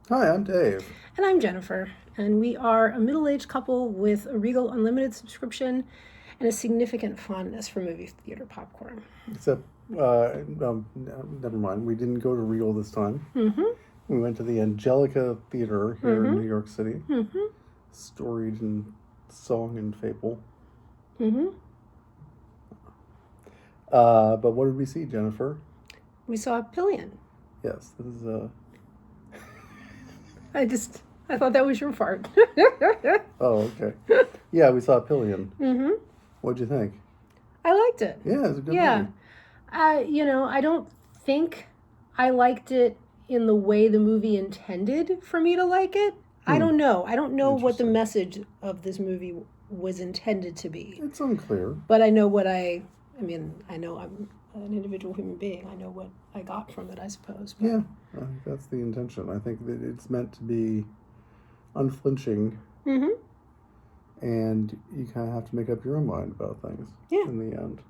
Hi, I'm Dave. And I'm Jennifer, and we are a middle aged couple with a Regal Unlimited subscription and a significant fondness for movie theater popcorn. Except, never mind. We didn't go to Regal this time. Mm hmm. We went to the Angelica Theater Mm here in hmm. New York City, Mm hmm. storied in song and fable. Mm hmm. But what did we see, Jennifer? We saw Pillion. Yes, this is I just, I thought that was your part. Oh, okay. Yeah, we saw Pillion. Mm hmm. What'd you think? I liked it. Yeah, it's a good Yeah. movie. I don't think I liked it in the way the movie intended for me to like it. I Hmm. don't know. I don't know what the Interesting. message of this movie was intended to be. It's unclear. But I know I know I'm an individual human being. I know what I got from it, I suppose. But Yeah, I think that's the intention. I think that it's meant to be unflinching, mm-hmm. and you kind of have to make up your own mind about things Yeah. in the end.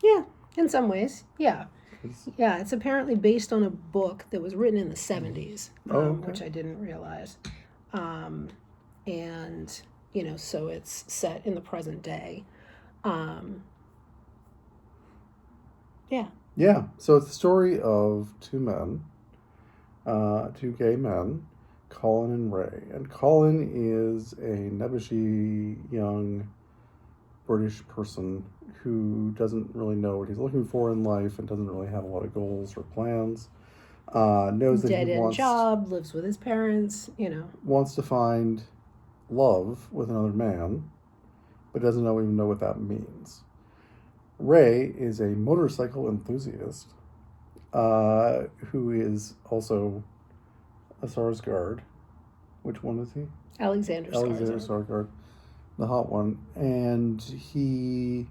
Yeah. In some ways. Yeah. It's, Yeah. It's apparently based on a book that was written in the 70s, oh, okay. which I didn't realize. Um, and, so it's set in the present day. Um, yeah. Yeah, so it's the story of two gay men, Colin and Ray. And Colin is a nebbishy young British person who doesn't really know what he's looking for in life and doesn't really have a lot of goals or plans. Knows that he Dead end job, lives with his parents. wants to find love with another man, but doesn't even know what that means. Ray is a motorcycle enthusiast who is also a Sarsgaard. Which one is he? Alexander Alexander Skarsgård. Sarsgaard, the hot one. And he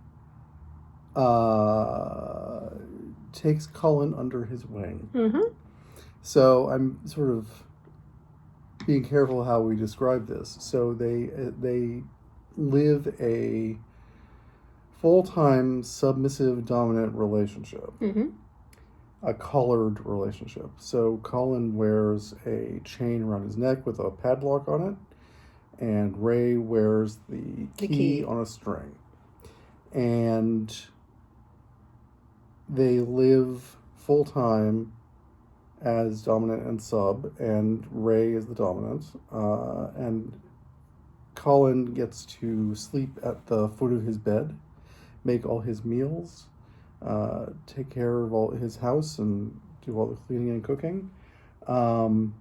uh, takes Colin under his wing. Mm-hmm. So I'm sort of being careful how we describe this. So they live a full-time submissive dominant relationship, Mm-hmm. a collared relationship. So Colin wears a chain around his neck with a padlock on it, and Ray wears the key on a string. And they live full-time as dominant and sub, and Ray is the dominant. And Colin gets to sleep at the foot of his bed, make all his meals, take care of all his house, and do all the cleaning and cooking. And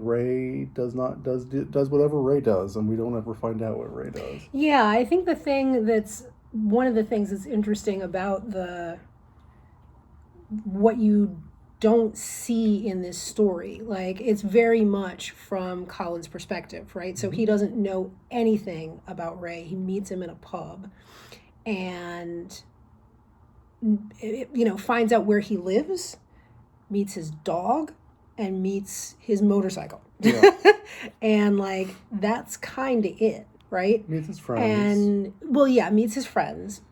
Ray does whatever Ray does, and we don't ever find out what Ray does. Yeah, I think one of the things that's interesting about the what you don't see in this story. Like, it's very much from Colin's perspective, right? So he doesn't know anything about Ray. He meets him in a pub and, finds out where he lives, meets his dog, and meets his motorcycle. Yeah. And, like, that's kind of it, right? Meets his friends. And, well, yeah, meets his friends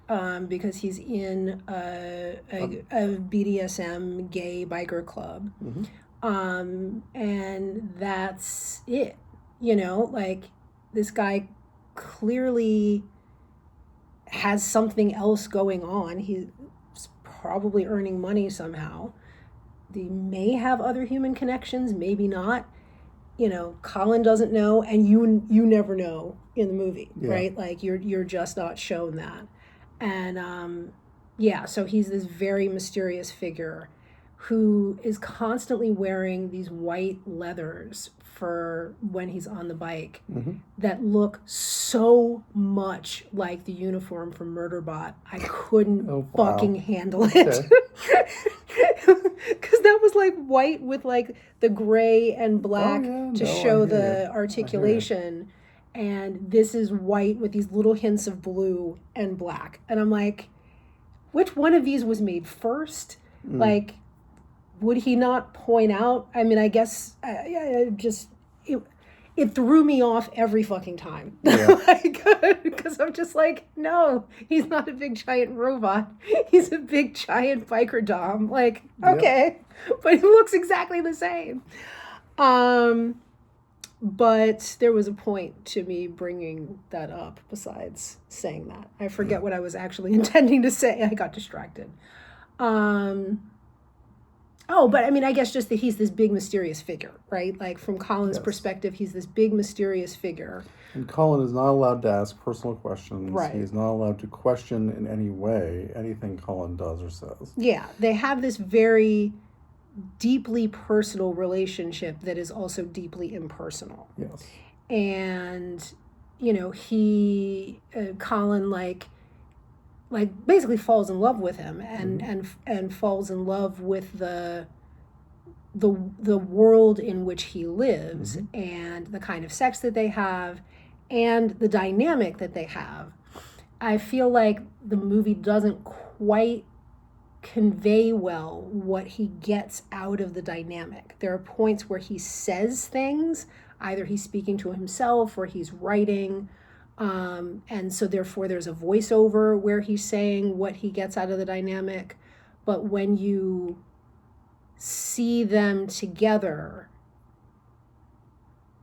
because he's in a BDSM gay biker club. And that's it. Like, this guy clearly has something else going on. He's probably earning money somehow. They may have other human connections, maybe not. Colin doesn't know, and you never know in the movie, right? Like, you're just not shown that. And so he's this very mysterious figure who is constantly wearing these white leathers for when he's on the bike that look so much like the uniform from Murderbot. I couldn't fucking handle it. Because that was like white with like the gray and black to show the articulation. And this is white with these little hints of blue and black. And I'm like, which one of these was made first? Like, would he not point out? I mean, I guess it it threw me off every fucking time. Yeah. Because I'm just like, no, he's not a big giant robot. He's a big giant biker dom. Like, okay, but he looks exactly the same. But there was a point to me bringing that up besides saying that. I forget what I was actually intending to say. I got distracted. But I mean, I guess just that he's this big mysterious figure, right? Like from Colin's perspective, he's this big mysterious figure. And Colin is not allowed to ask personal questions. Right. He's not allowed to question in any way anything Colin does or says. Yeah, they have this very deeply personal relationship that is also deeply impersonal. Yes. And, Colin like basically falls in love with him and falls in love with the world in which he lives and the kind of sex that they have and the dynamic that they have. I feel like the movie doesn't quite convey well what he gets out of the dynamic. There are points where he says things, either he's speaking to himself or he's writing, and so therefore there's a voiceover where he's saying what he gets out of the dynamic. But when you see them together,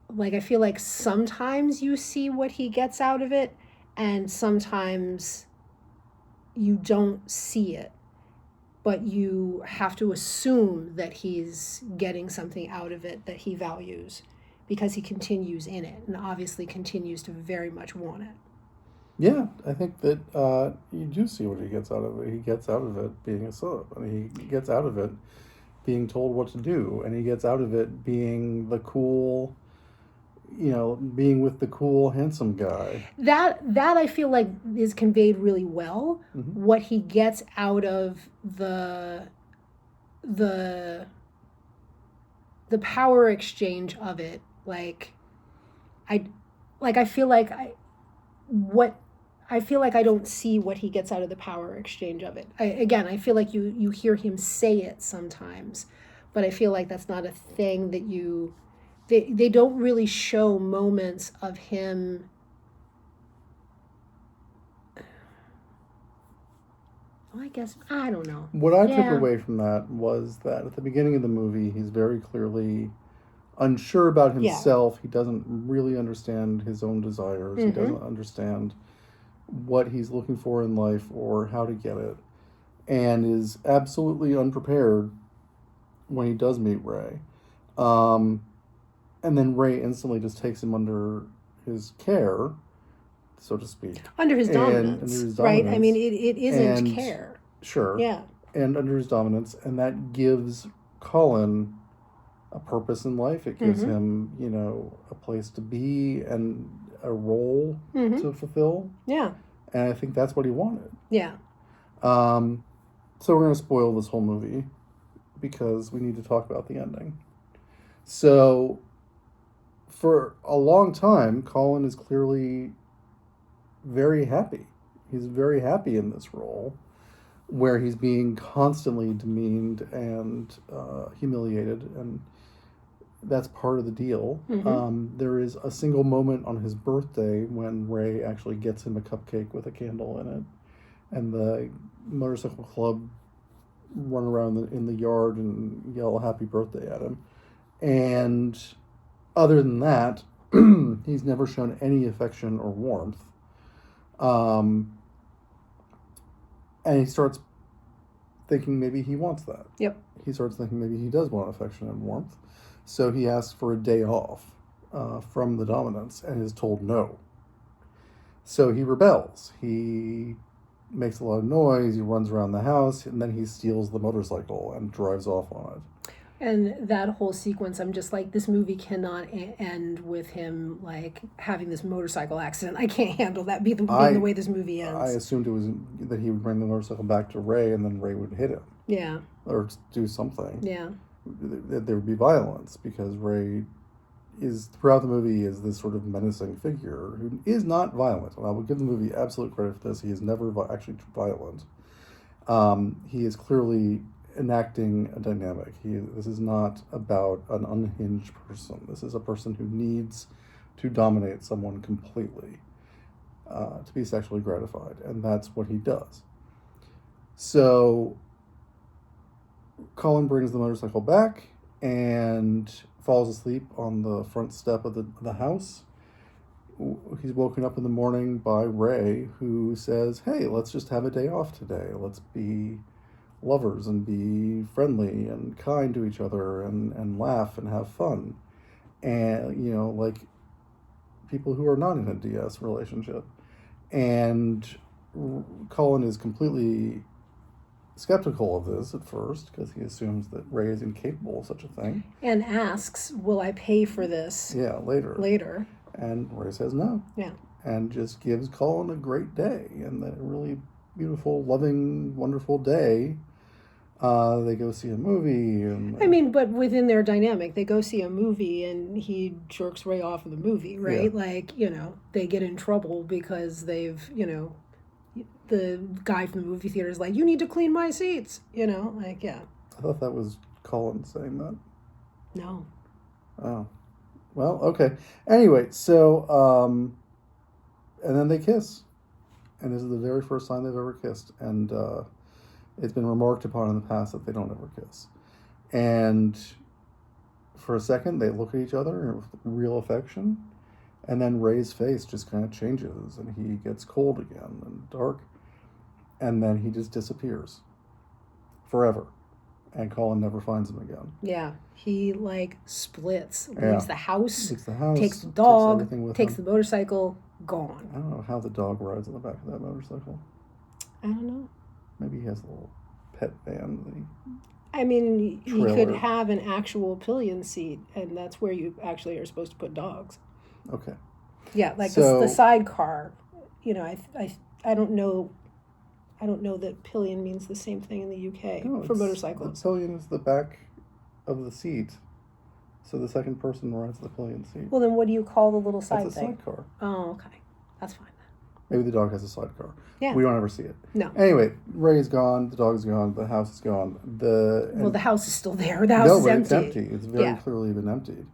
like I feel like sometimes you see what he gets out of it and sometimes you don't see it, but you have to assume that he's getting something out of it that he values because he continues in it and obviously continues to very much want it. Yeah, I think that you do see what he gets out of it. He gets out of it being a sub, and he gets out of it being told what to do, and he gets out of it being the cool, being with the cool, handsome guy. That I feel like is conveyed really well. What he gets out of the power exchange of it, I feel like I don't see what he gets out of the power exchange of it. I feel like you hear him say it sometimes, but I feel like that's not a thing that they don't really show moments of him. I guess, I don't know. What I took away from that was that at the beginning of the movie, he's very clearly unsure about himself. Yeah. He doesn't really understand his own desires. He doesn't understand what he's looking for in life or how to get it, and is absolutely unprepared when he does meet Ray. And then Ray instantly just takes him under his care, so to speak. Under his dominance, right? I mean, it isn't care. Sure. Yeah. And under his dominance, and that gives Colin a purpose in life. It gives him, a place to be and a role to fulfill. Yeah. And I think that's what he wanted. Yeah. So we're going to spoil this whole movie because we need to talk about the ending. So for a long time, Colin is clearly very happy. He's very happy in this role where he's being constantly demeaned and humiliated, and that's part of the deal. There is a single moment on his birthday when Ray actually gets him a cupcake with a candle in it, and the motorcycle club run around in the yard and yell happy birthday at him. And other than that, he's never shown any affection or warmth. And he starts thinking maybe he wants that. Yep. He starts thinking maybe he does want affection and warmth. So he asks for a day off from the dominance and is told no. So he rebels. He makes a lot of noise. He runs around the house, and then he steals the motorcycle and drives off on it. And that whole sequence, I'm just like, this movie cannot end with him like having this motorcycle accident. I can't handle that being the way this movie ends. I assumed it was that he would bring the motorcycle back to Ray, and then Ray would hit him. Yeah. Or do something. Yeah. There would be violence because Ray is, throughout the movie, is this sort of menacing figure who is not violent. And I would give the movie absolute credit for this. He is never actually violent. He is clearly enacting a dynamic. This is not about an unhinged person. This is a person who needs to dominate someone completely, to be sexually gratified, and that's what he does. So Colin brings the motorcycle back and falls asleep on the front step of the house. He's woken up in the morning by Ray, who says, "Hey, let's just have a day off today. Let's be lovers and be friendly and kind to each other and laugh and have fun." And, like people who are not in a DS relationship. And Colin is completely skeptical of this at first because he assumes that Ray is incapable of such a thing. And asks, "Will I pay for this?" Yeah, later. Later. And Ray says no. Yeah. And just gives Colin a great day and a really beautiful, loving, wonderful day. They go see a movie. And but within their dynamic, they go see a movie and he jerks Ray off of the movie, right? Yeah. They get in trouble because they've, the guy from the movie theater is like, "You need to clean my seats," yeah. I thought that was Colin saying that. No. Oh. Well, okay. Anyway, so, and then they kiss. And this is the very first time they've ever kissed. And it's been remarked upon in the past that they don't ever kiss. And for a second, they look at each other with real affection. And then Ray's face just kind of changes. And he gets cold again and dark. And then he just disappears. Forever. And Colin never finds him again. Yeah. He, splits. Leaves the house. Leaves the house. Takes the dog. Takes the motorcycle. Gone. I don't know how the dog rides on the back of that motorcycle. I don't know. Maybe he has a little pet van. He could have an actual pillion seat, and that's where you actually are supposed to put dogs. Okay. Yeah, the sidecar. I don't know. I don't know that pillion means the same thing in the UK for motorcycles. The pillion is the back of the seat, so the second person rides the pillion seat. Well, then what do you call the little side That's a thing? sidecar. Oh, okay. That's fine. Maybe the dog has a sidecar. Yeah. We don't ever see it. No. Anyway, Ray is gone. The dog's gone. The house is gone. The house is still there. The house is empty. It's empty. It's very clearly been emptied.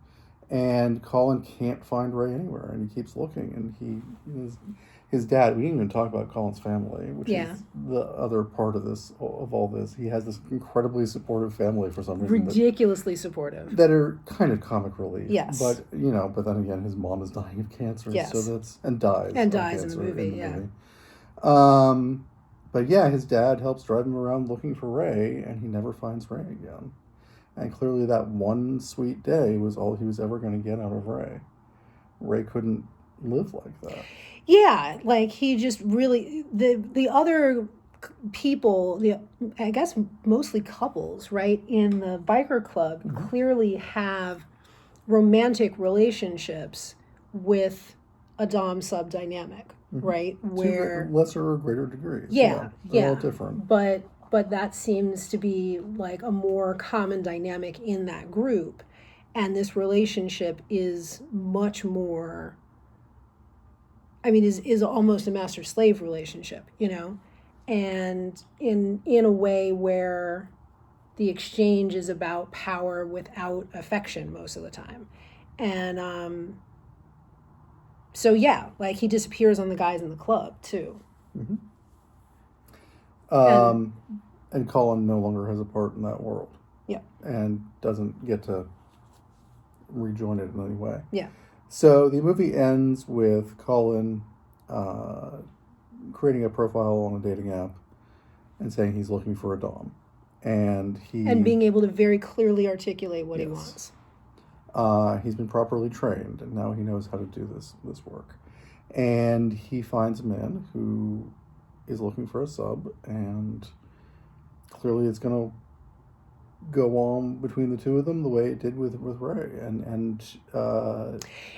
And Colin can't find Ray anywhere, and he keeps looking. And his dad. We didn't even talk about Colin's family, which is the other part of all this. He has this incredibly supportive family for some reason. Ridiculously supportive. That are kind of comic relief. Yes. But then again, his mom is dying of cancer. Yes. So dies. And dies in the movie. But yeah, his dad helps drive him around looking for Ray, and he never finds Ray again. And clearly that one sweet day was all he was ever going to get out of Ray. Ray couldn't live like that. Yeah, he just really, the other people, I guess mostly couples, right, in the biker club clearly have romantic relationships with a dom-sub dynamic, right? Where to lesser or greater degrees. They're all different. But that seems to be a more common dynamic in that group, and this relationship is much more. Is almost a master-slave relationship, and in a way where the exchange is about power without affection most of the time, and he disappears on the guys in the club too. Mm-hmm. And Colin no longer has a part in that world. Yeah. And doesn't get to rejoin it in any way. Yeah. So the movie ends with Colin creating a profile on a dating app and saying he's looking for a dom. And being able to very clearly articulate what he wants. He's been properly trained, and now he knows how to do this work. And he finds a man who is looking for a sub, and clearly it's going to go on between the two of them the way it did with Ray.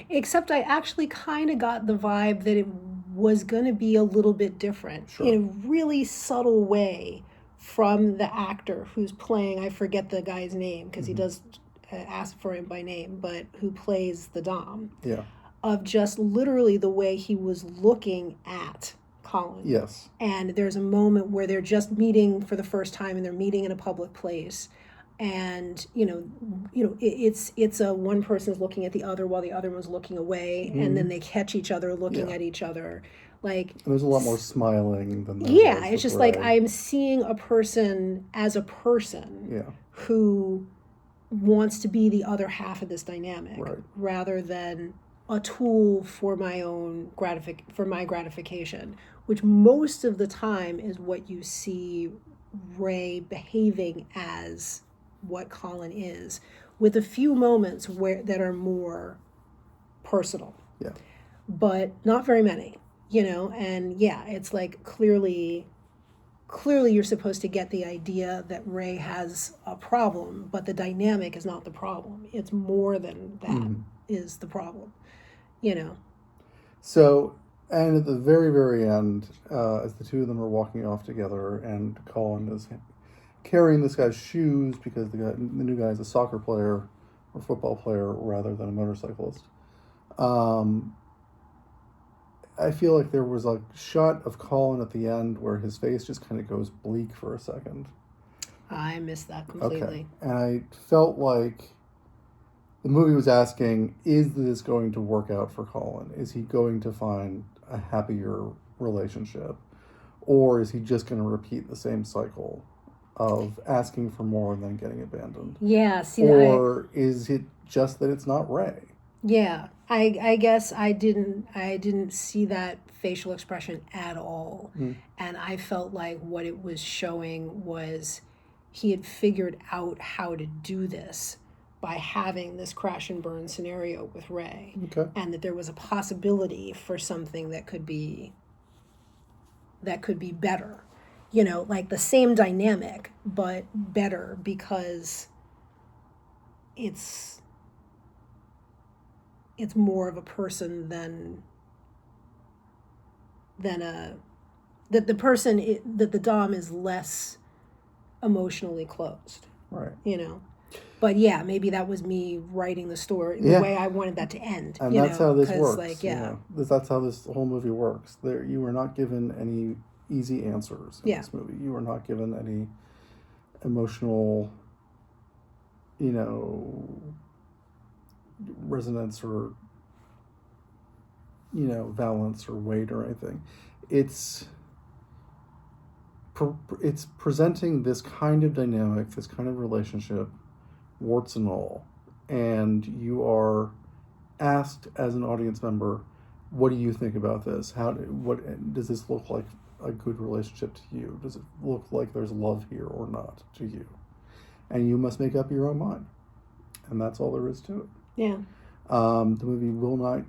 Except I actually kind of got the vibe that it was going to be a little bit different in a really subtle way from the actor who's playing, I forget the guy's name because he does ask for him by name, but who plays the dom. Yeah. Of just literally the way he was looking at Colin. Yes. And there's a moment where they're just meeting for the first time and they're meeting in a public place. and it's a one person's looking at the other while the other one's looking away, and then they catch each other looking Yeah. at each other. Like, And there's a lot more smiling than there yeah, was it's with just Ray. like I'm seeing a person as a person Yeah. who wants to be the other half of this dynamic, Right. rather than a tool for my own gratification, which most of the time is what you see Ray behaving as what Colin is, with a few moments that are more personal. Yeah. But not very many, and yeah, it's like clearly you're supposed to get the idea that Ray has a problem, but the dynamic is not the problem. It's more than that is the problem, So, and at the very, very end, as the two of them are walking off together, and Colin is carrying this guy's shoes because the new guy is a soccer player or football player rather than a motorcyclist. I feel like there was a shot of Colin at the end where his face just kind of goes bleak for a second. I missed that completely. Okay. And I felt like the movie was asking, is this going to work out for Colin? Is he going to find a happier relationship? Or is he just going to repeat the same cycle of asking for more and then getting abandoned? Yeah, see, or is it just that it's not Ray? Yeah, I guess I didn't see that facial expression at all. And I felt like what it was showing was he had figured out how to do this by having this crash and burn scenario with Ray. Okay. And that there was a possibility for something that could be better. Like the same dynamic, but better, because it's more of a person than that the Dom is less emotionally closed. Right. But yeah, maybe that was me writing the story the way I wanted that to end. And that's how this works. Like, yeah. That's how this whole movie works. You were not given any easy answers in this movie. You were not given any emotional, resonance or valence or weight or anything. It's presenting this kind of dynamic, this kind of relationship, warts and all, and you are asked as an audience member, what do you think about this? What does this look like a good relationship to you? Does it look like there's love here or not to you? And you must make up your own mind. And that's all there is to it. Yeah. The movie will not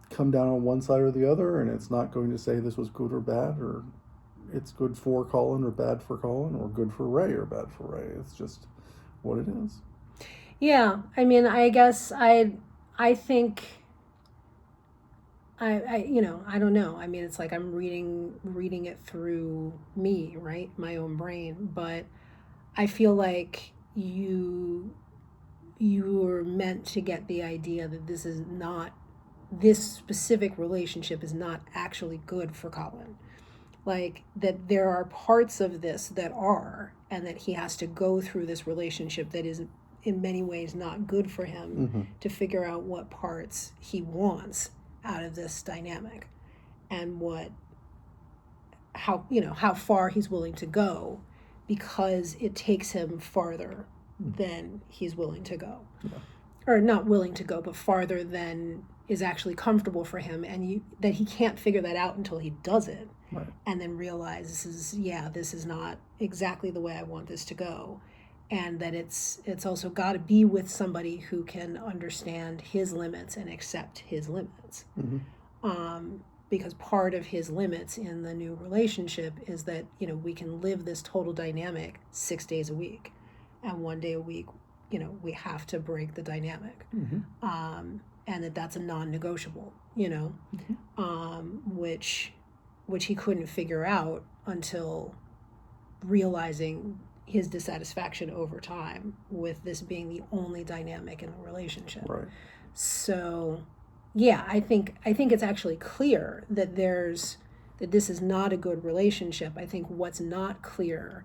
come down on one side or the other, and it's not going to say this was good or bad, or it's good for Colin or bad for Colin, or good for Ray or bad for Ray. It's just what it is. Yeah. I mean, I guess I think I don't know. I mean, it's like I'm reading it through me, right? My own brain. But I feel like you were meant to get the idea that this specific relationship is not actually good for Colin. Like, that there are parts of this that are, and that he has to go through this relationship that is in many ways not good for him, to figure out what parts he wants out of this dynamic, and how far he's willing to go, because it takes him farther than he's willing to go. Yeah. Or not willing to go, but farther than is actually comfortable for him, and that he can't figure that out until he does it. Right. And then realize this is not exactly the way I want this to go. And that it's also got to be with somebody who can understand his limits and accept his limits. Because part of his limits in the new relationship is that, we can live this total dynamic 6 days a week. And 1 day a week, we have to break the dynamic. And that's a non-negotiable, which he couldn't figure out until realizing his dissatisfaction over time with this being the only dynamic in the relationship. Right. So, yeah, I think it's actually clear that that this is not a good relationship. I think what's not clear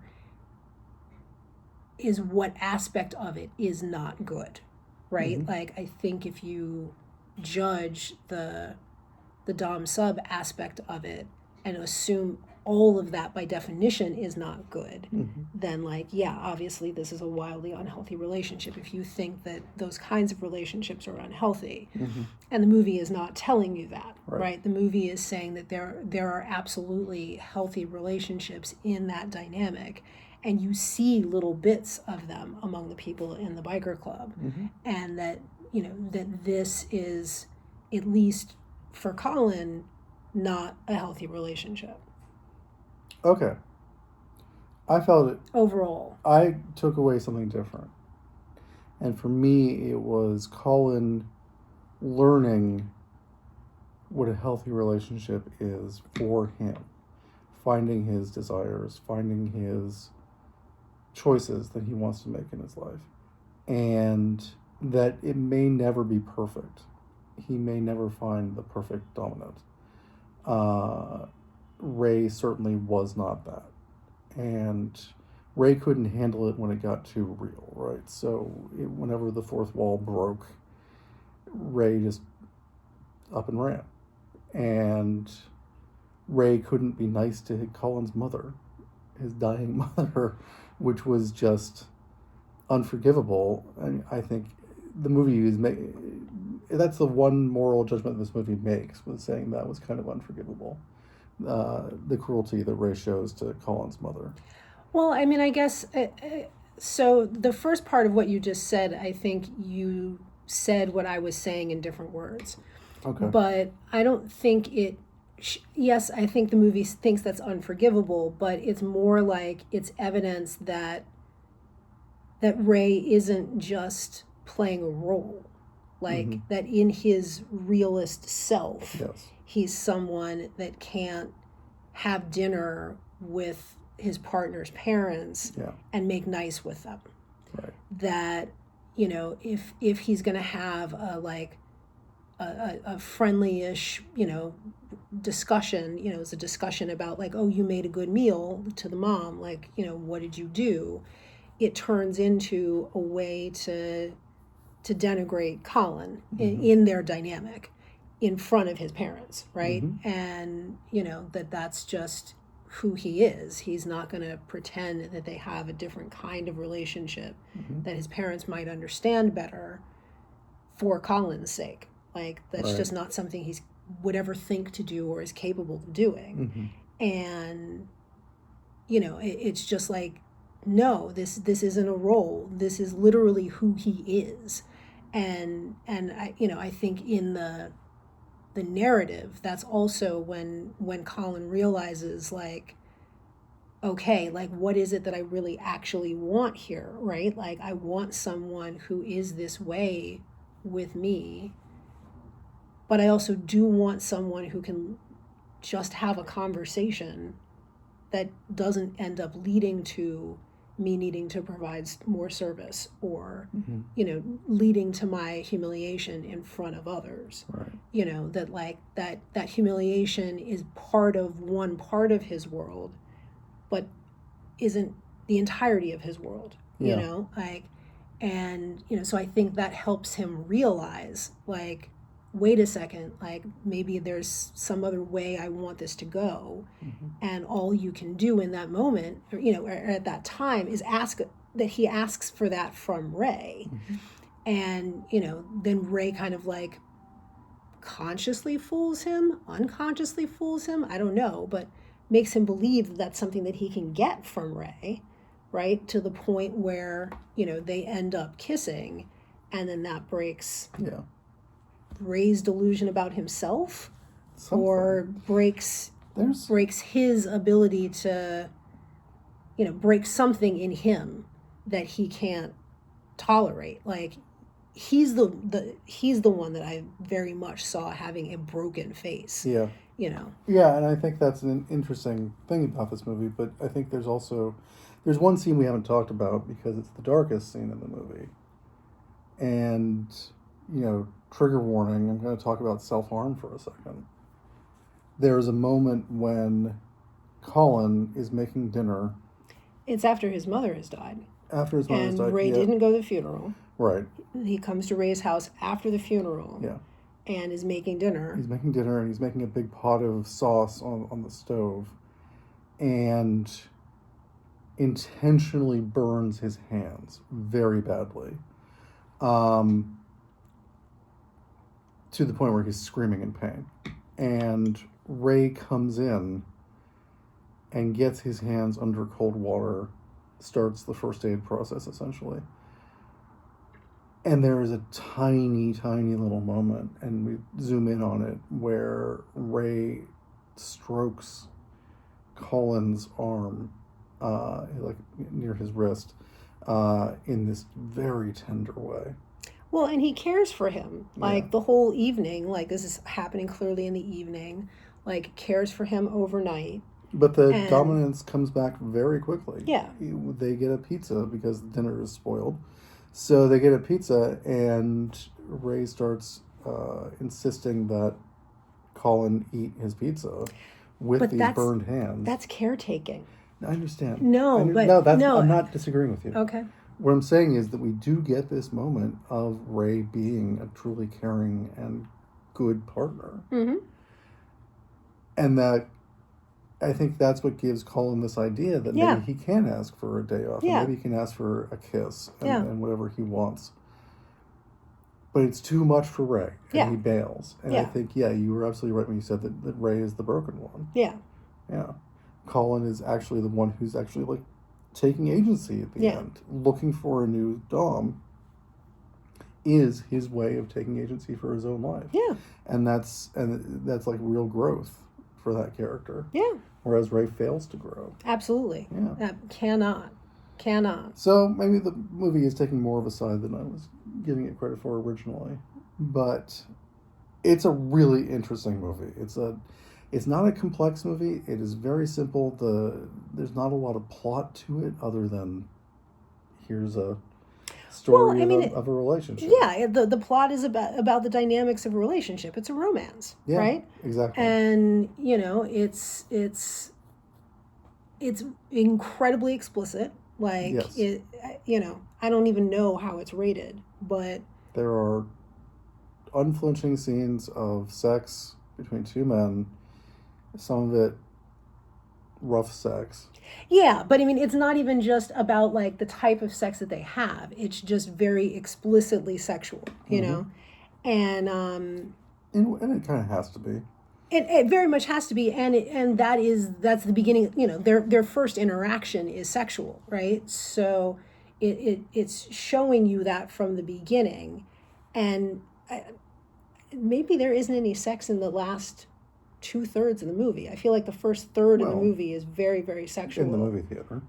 is what aspect of it is not good, right? Mm-hmm. Like, I think if you judge the dom sub aspect of it and assume all of that by definition is not good, Mm-hmm. then, like, yeah, obviously this is a wildly unhealthy relationship. If you think that those kinds of relationships are unhealthy, Mm-hmm. and the movie is not telling you that, Right. right? The movie is saying that there are absolutely healthy relationships in that dynamic, and you see little bits of them among the people in the biker club, Mm-hmm. and that, you know, that this is, at least for Colin, not a healthy relationship Okay. I felt it. overall. I took away something different. And for me, it was Colin learning what a healthy relationship is for him, finding his desires, finding his choices that he wants to make in his life, and that it may never be perfect. He may never find the perfect dominant. Ray certainly was not that. And Ray couldn't handle it when it got too real, right? So whenever the fourth wall broke, Ray just up and ran. And Ray couldn't be nice to Colin's mother, his dying mother, which was just unforgivable. And I think the movie is that's the one moral judgment this movie makes, was saying that was kind of unforgivable. The cruelty that Ray shows to Colin's mother. Well, I mean, I guess, so the first part of what you just said, I think you said what I was saying in different words. Okay. But I don't think it, yes, I think the movie thinks that's unforgivable, but it's more like it's evidence that Ray isn't just playing a role. Like, Mm-hmm. that in his realist self, Yes. he's someone that can't have dinner with his partner's parents Yeah. and make nice with them. Right. That, you know, if he's going to have a friendly-ish, you know, discussion, you know, it's a discussion about, like, oh, you made a good meal, to the mom, like, you know, what did you do? It turns into a way to denigrate Colin in their dynamic in front of his parents, right? Mm-hmm. And, you know, that's just who he is. He's not going to pretend that they have a different kind of relationship Mm-hmm. that his parents might understand better for Colin's sake. Like, that's Right. just not something he's would ever think to do or is capable of doing. Mm-hmm. And, you know, it's just like, no, this isn't a role. This is literally who he is. And I, you know, I think in the narrative, that's also when Colin realizes, like, okay, like, what is it that I really actually want here, right? Like, I want someone who is this way with me, but I also do want someone who can just have a conversation that doesn't end up leading to me needing to provide more service, or, Mm-hmm. you know, leading to my humiliation in front of others. Right. You know, that, like, that humiliation is part of one part of his world, but isn't the entirety of his world. Yeah. You know, like, and, you know, so I think that helps him realize, like, wait a second, like, maybe there's some other way I want this to go. Mm-hmm. And all you can do in that moment, or, you know, or at that time, is ask that he asks for that from Ray. Mm-hmm. And, you know, then Ray kind of, like, consciously fools him, unconsciously fools him, I don't know, but makes him believe that that's something that he can get from Ray, right? To the point where, you know, they end up kissing, and then that breaks Yeah. Ray's delusion about himself, Something. or breaks his ability to, you know, break something in him that he can't tolerate. Like, he's the one that I very much saw having a broken face. Yeah. You know. Yeah, and I think that's an interesting thing about this movie, but I think there's one scene we haven't talked about because it's the darkest scene in the movie. And, you know, trigger warning, I'm going to talk about self-harm for a second. There's a moment when Colin is making dinner. It's after his mother has died. After his mother's And died, Ray yeah. didn't go to the funeral. Right. He comes to Ray's house after the funeral. Yeah. And is making dinner. He's making dinner, and he's making a big pot of sauce on the stove, and intentionally burns his hands very badly, to the point where he's screaming in pain. And Ray comes in and gets his hands under cold water, starts the first aid process, essentially. And there is a tiny, tiny little moment, and we zoom in on it, where Ray strokes Colin's arm, like near his wrist, in this very tender way. Well, and he cares for him, like the whole evening. Like, this is happening clearly in the evening. Like, cares for him overnight. But the dominance comes back very quickly. Yeah. They get a pizza because the dinner is spoiled. So they get a pizza, and Ray starts insisting that Colin eat his pizza with these burned hands. That's caretaking. I understand. No, I'm not disagreeing with you. Okay. What I'm saying is that we do get this moment of Ray being a truly caring and good partner. Mm-hmm. And that, I think that's what gives Colin this idea that maybe he can ask for a day off. Yeah. And maybe he can ask for a kiss and whatever he wants. But it's too much for Ray. And he bails. And I think, you were absolutely right when you said that Ray is the broken one. Yeah. Yeah. Colin is actually the one who's actually, like, taking agency at the end. Looking for a new Dom is his way of taking agency for his own life. Yeah. And that's like real growth for that character. Yeah. Whereas Ray fails to grow. Absolutely. Yeah. That cannot. So maybe the movie is taking more of a side than I was giving it credit for originally. But it's a really interesting movie. It's not a complex movie. It is very simple. There's not a lot of plot to it other than here's a story of a relationship. Yeah, the plot is about the dynamics of a relationship. It's a romance, right? Exactly. And it's incredibly explicit. Like I don't even know how it's rated, but there are unflinching scenes of sex between two men. Some of it rough sex. Yeah, but I mean, it's not even just about like the type of sex that they have. It's just very explicitly sexual, you know, and it kind of has to be. It very much has to be, and that's the beginning. You know, their first interaction is sexual, right? So it's showing you that from the beginning, and maybe there isn't any sex in the last 2/3 of the movie. I feel like the first third of the movie is very, very sexual in the movie theater.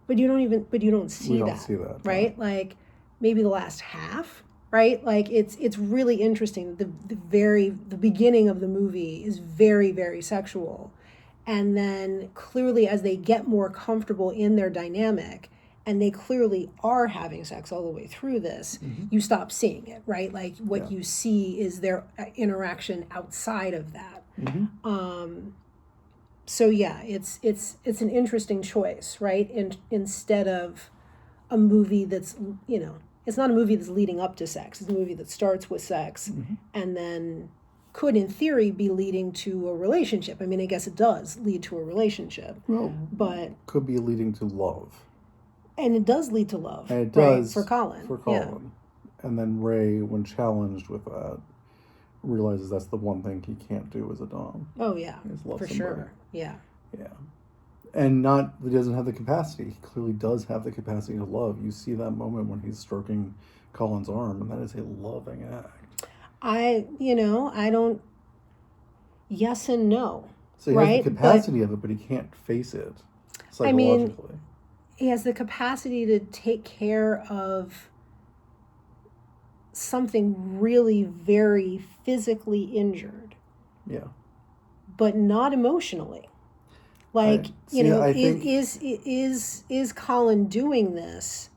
But you don't see that, right? No. Like maybe the last half, right? Like it's really interesting. The beginning of the movie is very, very sexual, and then clearly as they get more comfortable in their dynamic, and they clearly are having sex all the way through this, you stop seeing it, right? Like what you see is their interaction outside of that. So yeah, it's an interesting choice, right? Instead of a movie that's, it's not a movie that's leading up to sex. It's a movie that starts with sex and then could, in theory, be leading to a relationship. I mean, I guess it does lead to a relationship. Well, but could be leading to love. And it does lead to love. And it does, right? For Colin. Yeah. And then Ray, when challenged with that, realizes that's the one thing he can't do as a Dom. Oh yeah, love for somebody. Sure. Yeah. Yeah. And he doesn't have the capacity. He clearly does have the capacity to love. You see that moment when he's stroking Colin's arm, and that is a loving act. I don't. Yes and no. So he has the capacity of it, but he can't face it psychologically. He has the capacity to take care of something really very physically injured. Yeah. But not emotionally. Like, is Colin doing this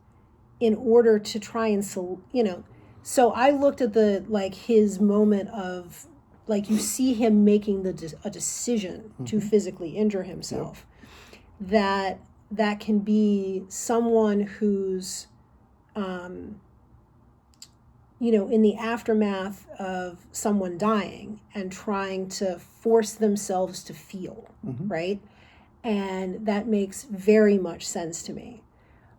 in order to try and, so I looked at his moment of, like, you see him making a decision to physically injure himself. That that can be someone who's, in the aftermath of someone dying and trying to force themselves to feel, right? And that makes very much sense to me.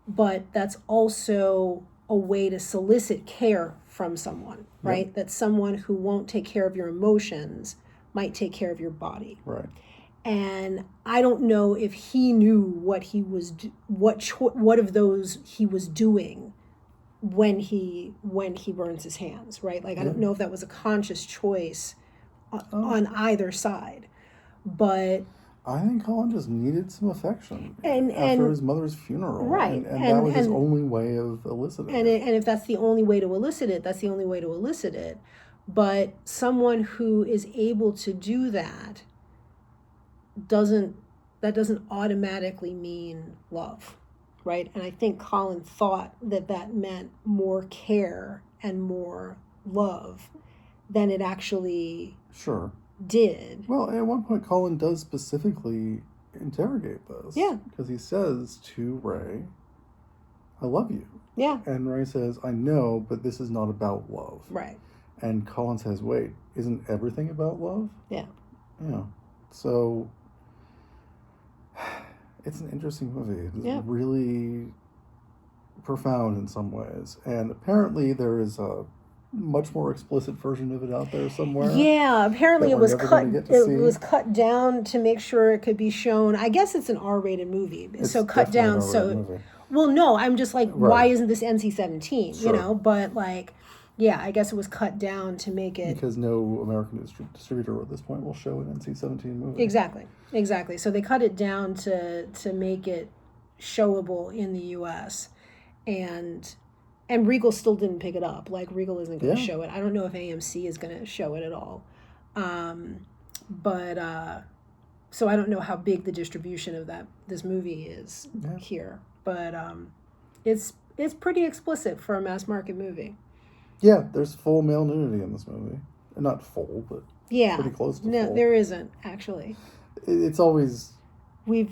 But that's also a way to solicit care from someone, right? Yep. That someone who won't take care of your emotions might take care of your body. Right. And I don't know if he knew what he was what of those he was doing when he burns his hands, right? Like I don't know if that was a conscious choice on either side, but I think Colin just needed some affection and after his mother's funeral, right, and that was his only way of eliciting it. And if that's the only way to elicit it, that's the only way to elicit it. But someone who is able to do that doesn't automatically mean love, right? And I think Colin thought that meant more care and more love than it actually Sure did. Well, at one point, Colin does specifically interrogate this. Yeah. Because he says to Ray, I love you. Yeah. And Ray says, I know, but this is not about love. Right. And Colin says, wait, isn't everything about love? Yeah. Yeah. So it's an interesting movie. It's really profound in some ways. And apparently there is a much more explicit version of it out there somewhere. Yeah, apparently it was cut. It was cut down to make sure it could be shown. I guess it's an R-rated movie, so cut down. So, well, no, I'm just like, why isn't this NC-17? Sure. You know, but like, yeah, I guess it was cut down to make it because no American distributor at this point will show an NC-17 movie. Exactly. So they cut it down to make it showable in the U.S. And Regal still didn't pick it up. Like, Regal isn't going to show it. I don't know if AMC is going to show it at all. So I don't know how big the distribution of this movie is here. But it's pretty explicit for a mass market movie. Yeah, there's full male nudity in this movie. Not full, but pretty close to full. No, there isn't, actually. It's always... We've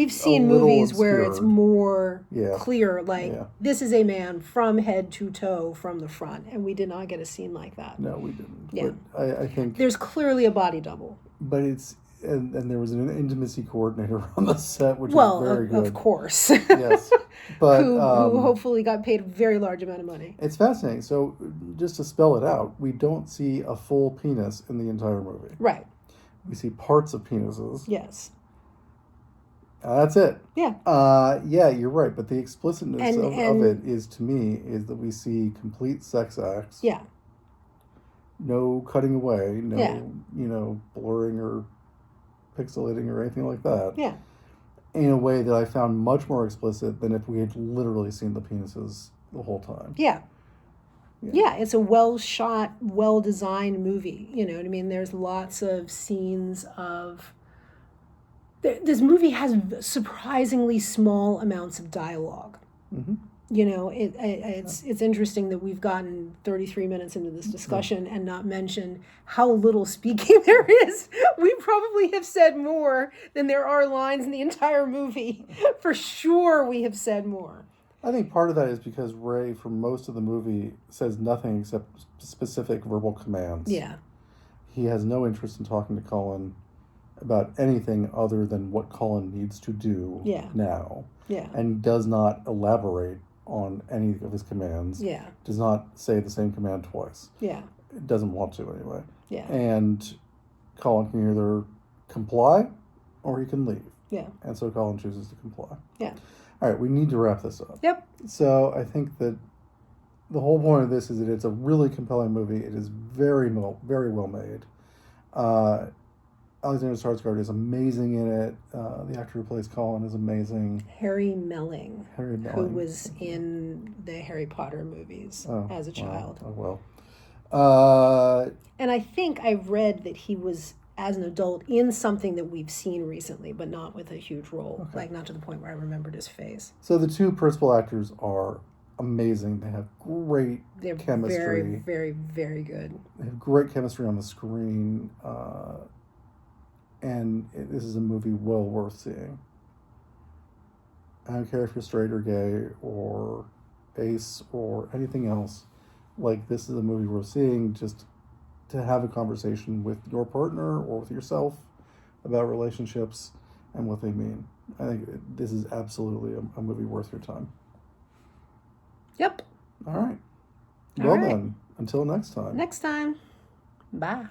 seen movies obscured. where it's more clear, like this is a man from head to toe from the front, and we did not get a scene like that. No, we didn't. Yeah. But I think there's clearly a body double. But it's and there was an intimacy coordinator on the set, which was very good. Of course. Yes, but who hopefully got paid a very large amount of money. It's fascinating. So just to spell it out, we don't see a full penis in the entire movie. Right. We see parts of penises. Yes. That's it. Yeah. Yeah, you're right. But the explicitness of it is, to me, is that we see complete sex acts. Yeah. No cutting away. No, blurring or pixelating or anything like that. Yeah. In a way that I found much more explicit than if we had literally seen the penises the whole time. Yeah. Yeah, it's a well-shot, well-designed movie. You know what I mean? There's lots of scenes of... This movie has surprisingly small amounts of dialogue. Mm-hmm. You know, it's interesting that we've gotten 33 minutes into this discussion and not mentioned how little speaking there is. We probably have said more than there are lines in the entire movie. For sure we have said more. I think part of that is because Ray, for most of the movie, says nothing except specific verbal commands. Yeah. He has no interest in talking to Colin about anything other than what Colin needs to do now. Yeah. And does not elaborate on any of his commands. Yeah. Does not say the same command twice. Yeah. Doesn't want to anyway. Yeah. And Colin can either comply or he can leave. Yeah. And so Colin chooses to comply. Yeah. All right, we need to wrap this up. Yep. So I think that the whole point of this is that it's a really compelling movie. It is very well made. Alexander Skarsgård is amazing in it. The actor who plays Colin is amazing. Harry Melling. Who was in the Harry Potter movies as a child. And I think I've read that he was, as an adult, in something that we've seen recently, but not with a huge role. Okay. Like, not to the point where I remembered his face. So the two principal actors are amazing. They have great chemistry. Very, very, very good. They have great chemistry on the screen. And this is a movie well worth seeing. I don't care if you're straight or gay or ace or anything else. Like, this is a movie worth seeing just to have a conversation with your partner or with yourself about relationships and what they mean. I think this is absolutely a movie worth your time. Yep. All right. All Well right. then, until next time. Next time. Bye.